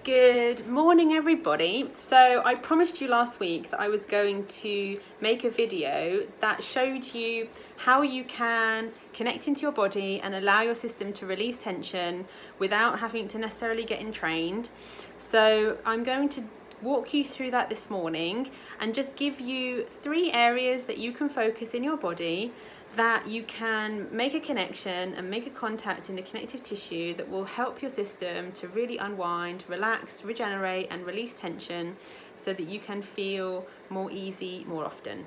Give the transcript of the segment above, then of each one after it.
Good morning everybody. So I promised you last week that I was going to make a video that showed you how you can connect into your body and allow your system to release tension without having to necessarily get entrained. So I'm going to walk you through that this morning and just give you 3 areas that you can focus in your body that you can make a connection and make a contact in the connective tissue that will help your system to really unwind, relax, regenerate and release tension so that you can feel more easy more often.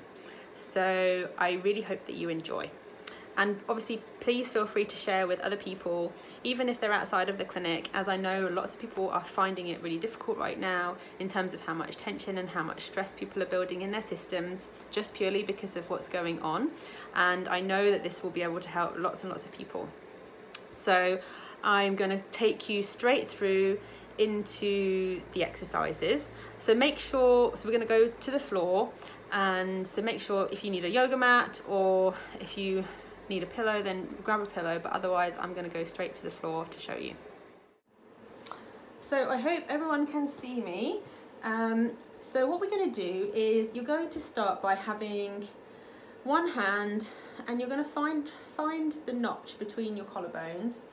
So I really hope that you enjoy. And obviously, please feel free to share with other people, even if they're outside of the clinic, as I know lots of people are finding it really difficult right now in terms of how much tension and how much stress people are building in their systems, just purely because of what's going on. And I know that this will be able to help lots and lots of people. So I'm going to take you straight through into the exercises. So make sure, so we're going to go to the floor, and so make sure if you need a yoga mat or if you need a pillow, then grab a pillow, but otherwise I'm going to go straight to the floor to show you. So I hope everyone can see me. So what we're going to do is you're going to start by having one hand, and you're going to find the notch between your collarbones,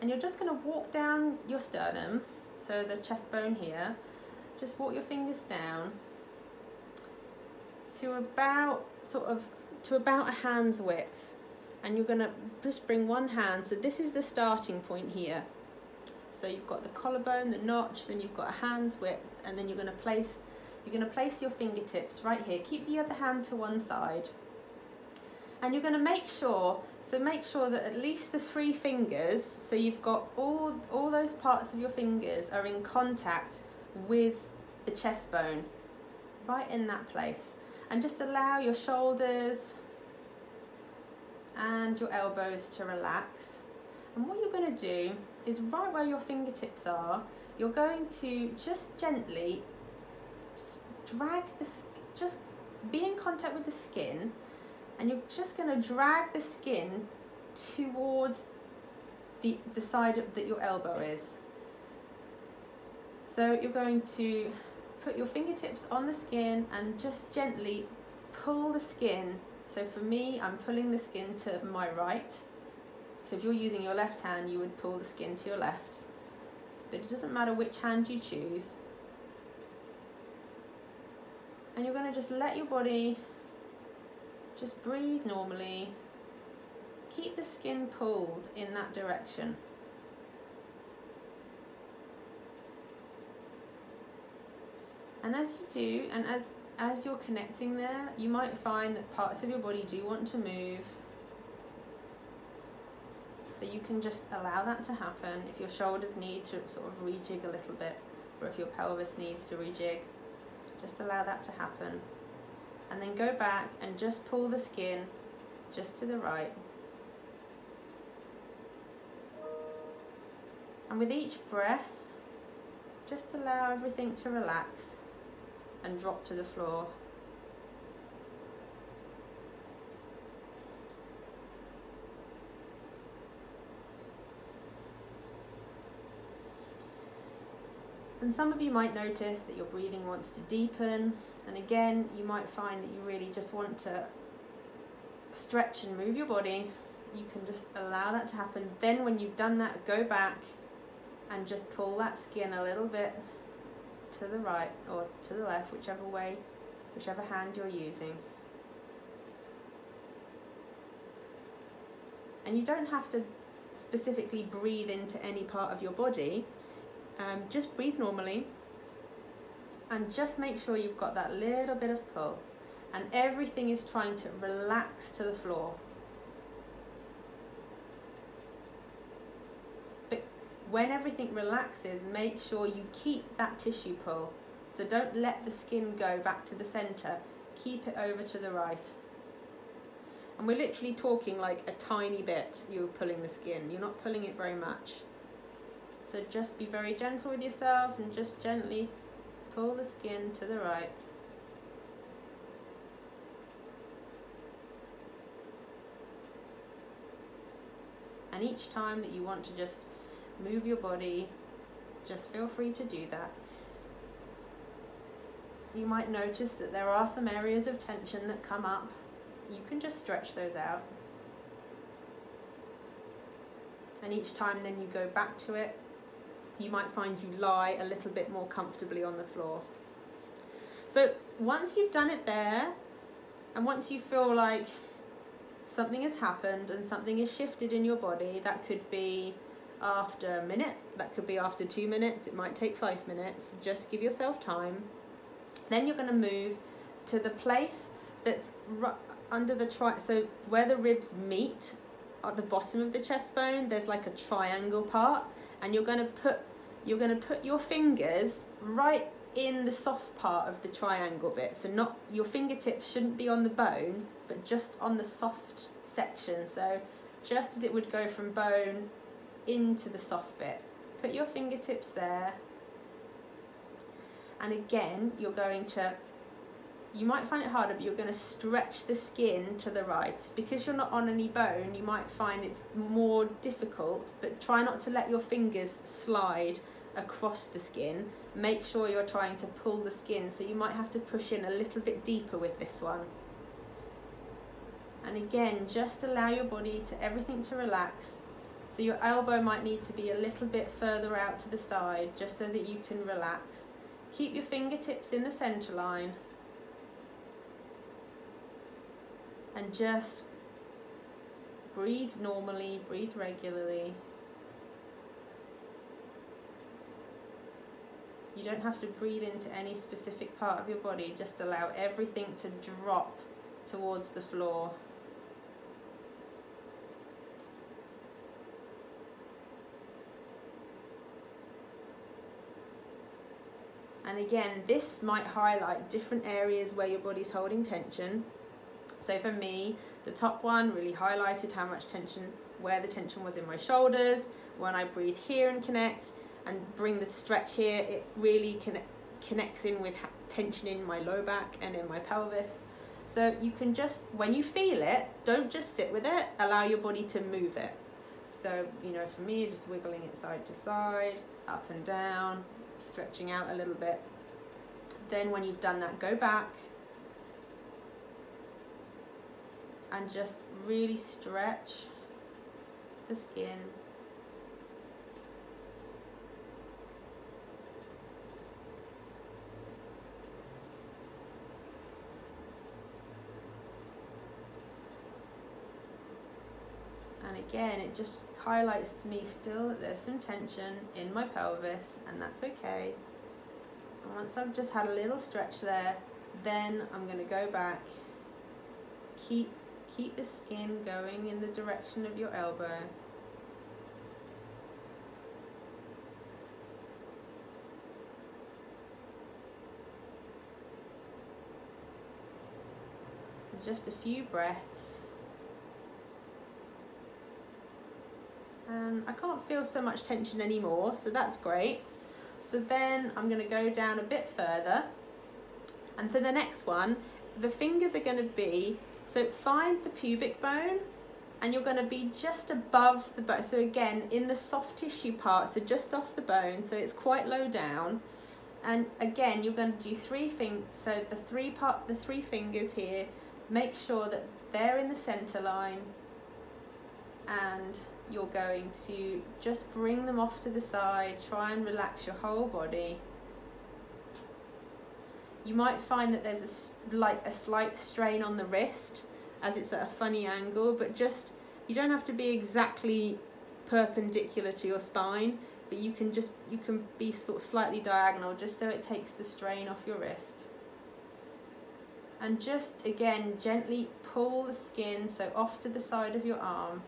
and you're just going to walk down your sternum, so the chest bone here. Just walk your fingers down to about a hand's width. And you're going to just bring one hand, so this is the starting point here. So you've got the collarbone, the notch, then you've got a hand's width, and then you're going to place your fingertips right here. Keep the other hand to one side. And you're going to make sure that at least the 3 fingers, so you've got all those parts of your fingers are in contact with the chest bone, right in that place. And just allow your shoulders and your elbows to relax. And what you're going to do is right where your fingertips are, you're going to just gently just be in contact with the skin, and you're just going to drag the skin towards the side that your elbow is. So you're going to put your fingertips on the skin and just gently pull the skin. So for me, I'm pulling the skin to my right. So if you're using your left hand, you would pull the skin to your left. But it doesn't matter which hand you choose. And you're going to just let your body just breathe normally. Keep the skin pulled in that direction. And as you do, and as you're connecting there, you might find that parts of your body do want to move. So you can just allow that to happen. If your shoulders need to sort of rejig a little bit, or if your pelvis needs to rejig, just allow that to happen. And then go back and just pull the skin just to the right. And with each breath, just allow everything to relax and drop to the floor. And some of you might notice that your breathing wants to deepen, and again you might find that you really just want to stretch and move your body. You can just allow that to happen. Then when you've done that, go back and just pull that skin a little bit to the right or to the left, whichever hand you're using. And you don't have to specifically breathe into any part of your body. Just breathe normally and just make sure you've got that little bit of pull, and everything is trying to relax to the floor. But when everything relaxes, make sure you keep that tissue pull. So don't let the skin go back to the center. Keep it over to the right. And we're literally talking like a tiny bit you're pulling the skin. You're not pulling it very much. So just be very gentle with yourself and just gently pull the skin to the right. And each time that you want to just move your body, just feel free to do that. You might notice that there are some areas of tension that come up. You can just stretch those out. And each time then you go back to it, you might find you lie a little bit more comfortably on the floor. So once you've done it there, and once you feel like something has happened and something is shifted in your body, that could be after a minute, that could be after 2 minutes, it might take 5 minutes, just give yourself time. Then you're going to move to the place that's under the so where the ribs meet at the bottom of the chest bone, there's like a triangle part, and you're going to put your fingers right in the soft part of the triangle bit. So not, your fingertips shouldn't be on the bone, but just on the soft section. So just as it would go from bone into the soft bit. Put your fingertips there. And again, you're going to, you might find it harder, but you're going to stretch the skin to the right. Because you're not on any bone, you might find it's more difficult, but try not to let your fingers slide across the skin. Make sure you're trying to pull the skin, so you might have to push in a little bit deeper with this one. And again, just allow your body to, everything to relax. So your elbow might need to be a little bit further out to the side, just so that you can relax. Keep your fingertips in the center line. And just breathe normally, breathe regularly. You don't have to breathe into any specific part of your body, just allow everything to drop towards the floor. And again, this might highlight different areas where your body's holding tension. So for me, the top one really highlighted how much tension, where the tension was in my shoulders. When I breathe here and connect and bring the stretch here, it really connects in with tension in my low back and in my pelvis. So you can just, when you feel it, don't just sit with it, allow your body to move it. So, you know, for me, just wiggling it side to side, up and down, stretching out a little bit. Then when you've done that, go back and just really stretch the skin. And again, it just highlights to me still that there's some tension in my pelvis, and that's okay. And once I've just had a little stretch there, then I'm going to go back. Keep the skin going in the direction of your elbow. And just a few breaths. And I can't feel so much tension anymore, so that's great. So then I'm going to go down a bit further, and for the next one, the fingers are going to be, so find the pubic bone, and you're going to be just above the bone. So again, in the soft tissue part, so just off the bone, so it's quite low down. And again, you're going to do so the three fingers here, make sure that they're in the center line, and you're going to just bring them off to the side, try and relax your whole body. You might find that there's a slight strain on the wrist as it's at a funny angle, but just, you don't have to be exactly perpendicular to your spine, but you can be sort of slightly diagonal, just so it takes the strain off your wrist. And just again, gently pull the skin so off to the side of your arm.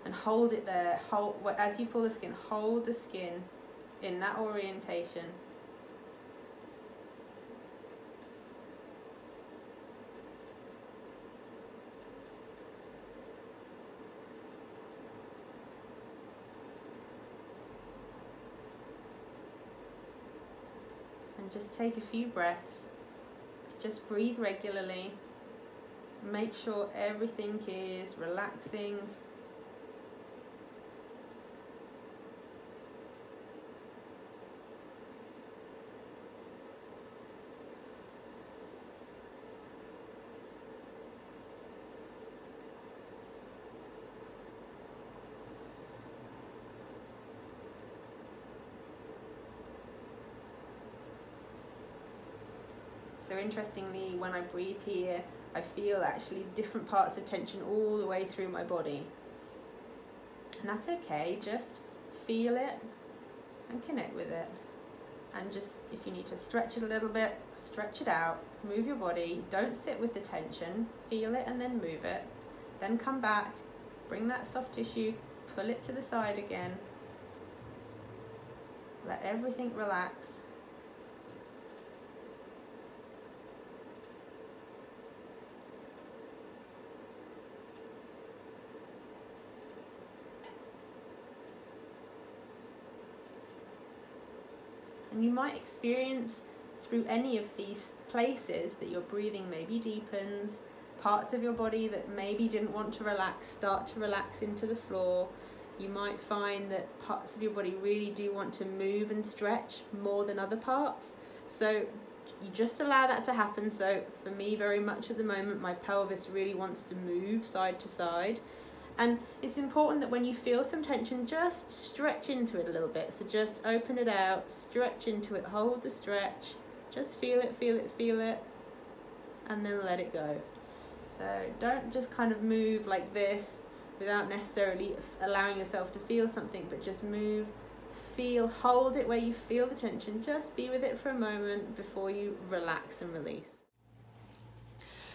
And hold it there. As you pull the skin, hold the skin in that orientation. And just take a few breaths. Just breathe regularly. Make sure everything is relaxing. So interestingly, when I breathe here, I feel actually different parts of tension all the way through my body. And that's okay, just feel it and connect with it. And just, if you need to stretch it a little bit, stretch it out, move your body, don't sit with the tension, feel it and then move it. Then come back, bring that soft tissue, pull it to the side again. Let everything relax. And you might experience through any of these places that your breathing maybe deepens, parts of your body that maybe didn't want to relax start to relax into the floor. You might find that parts of your body really do want to move and stretch more than other parts. So you just allow that to happen. So for me, very much at the moment, my pelvis really wants to move side to side. And it's important that when you feel some tension, just stretch into it a little bit. So just open it out, stretch into it, hold the stretch, just feel it, feel it, feel it, and then let it go. So don't just kind of move like this without necessarily allowing yourself to feel something, but just move, feel, hold it where you feel the tension. Just be with it for a moment before you relax and release.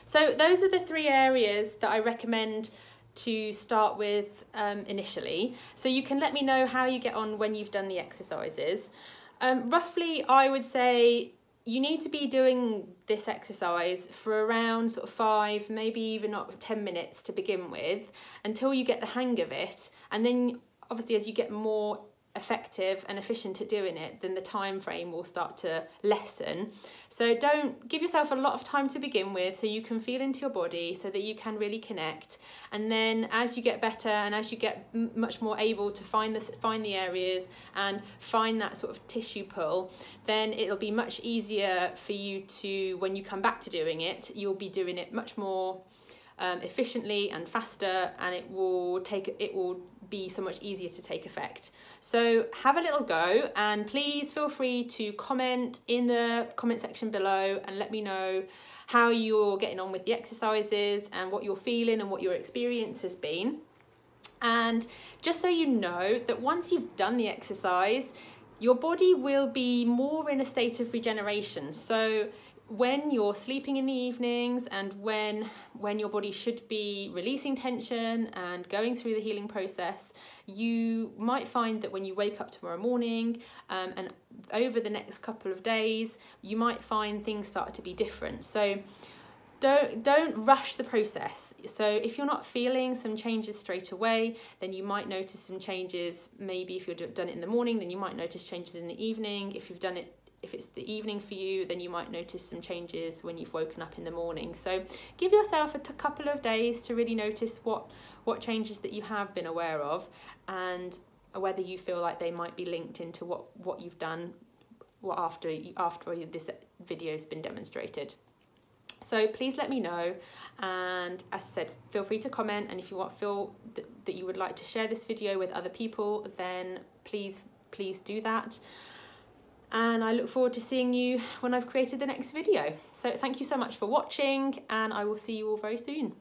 So those are the 3 areas that I recommend to start with initially. So you can let me know how you get on when you've done the exercises. Roughly, I would say you need to be doing this exercise for around sort of 5, maybe even not 10 minutes to begin with, until you get the hang of it. And then obviously as you get more effective and efficient at doing it, then the time frame will start to lessen. So don't give yourself a lot of time to begin with, so you can feel into your body, so that you can really connect. And then as you get better and as you get much more able to find the areas and find that sort of tissue pull, then it'll be much easier for you to, when you come back to doing it, you'll be doing it much more efficiently and faster, and it will be so much easier to take effect. So have a little go, and please feel free to comment in the comment section below and let me know how you're getting on with the exercises and what you're feeling and what your experience has been. And just so you know that once you've done the exercise, your body will be more in a state of regeneration. So when you're sleeping in the evenings and when your body should be releasing tension and going through the healing process, you might find that when you wake up tomorrow morning and over the next couple of days, you might find things start to be different. So don't rush the process. So if you're not feeling some changes straight away, then you might notice some changes. Maybe if you've done it in the morning, then you might notice changes in the evening. If it's the evening for you, then you might notice some changes when you've woken up in the morning. So give yourself a couple of days to really notice what changes that you have been aware of, and whether you feel like they might be linked into what you've done after this video's been demonstrated. So please let me know, and as I said, feel free to comment, and if you feel that you would like to share this video with other people, then please do that. And I look forward to seeing you when I've created the next video. So thank you so much for watching, and I will see you all very soon.